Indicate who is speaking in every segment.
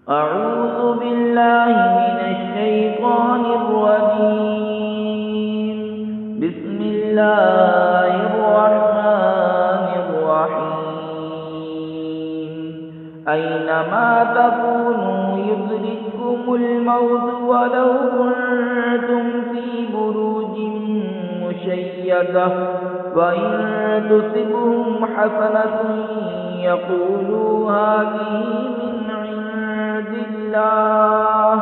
Speaker 1: أعوذ بالله من الشيطان الرجيم. بسم الله الرحمن الرحيم. أينما تكونوا يدرككم الموت ولو كنتم في بروج مشيدة وإن تصبهم حسنة يقولوا هذه من عند الله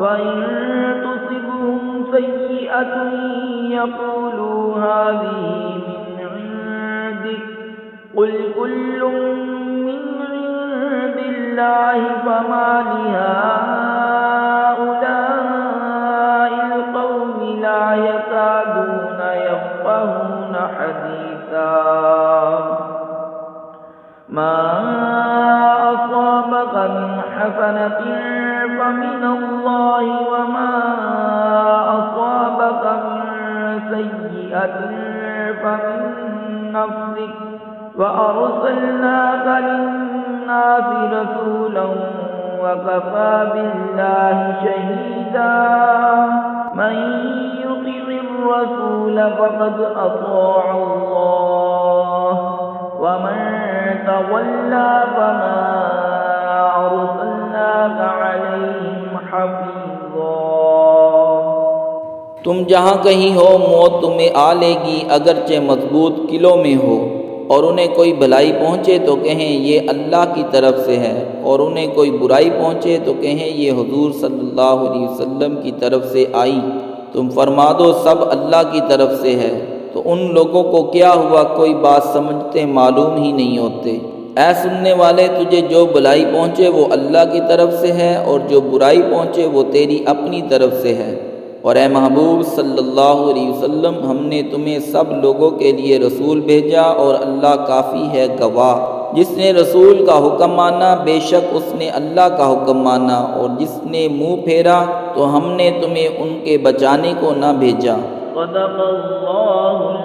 Speaker 1: وإن تصبهم سيئة يقولوا هذه من عندك قل كل من عند الله فما لهؤلاء القوم لا يكادون يفقهون حديثا. ما أصابك من حسنة فمن الله وما أصابك من سيئة فمن نفسك وأرسلناك للناس رسولا وكفى بالله شهيدا. من يطع الرسول فقد أطاع الله ومن تولى فما أرسلناك عليهم حفيظا.
Speaker 2: तुम जहाँ कहीं हो मौत तुम्हें आ लेगी, अगरचे मजबूत किलों में हो। और उन्हें कोई भलाई पहुँचे तो कहें ये अल्लाह की तरफ से है, और उन्हें कोई बुराई पहुँचे तो कहें ये हुजूर सल्लल्लाहु अलैहि वसल्लम की तरफ से आई। तुम फरमा दो सब अल्लाह की तरफ से है। तो उन लोगों को क्या हुआ, कोई बात समझते मालूम ही नहीं होते। ऐ सुनने वाले, तुझे जो भलाई पहुँचे वो अल्लाह की तरफ से है, और जो बुराई पहुँचे वो तेरी अपनी तरफ से है। और ए महबूब सल्लल्लाहु अलैहि वसल्लम, हमने तुम्हें सब लोगों के लिए रसूल भेजा, और अल्लाह काफ़ी है गवाह। जिसने रसूल का हुक्म माना बेशक उसने अल्लाह का हुक्म माना, और जिसने मुँह फेरा तो हमने तुम्हें उनके बचाने को न भेजा।
Speaker 1: सदक़ल्लाहुल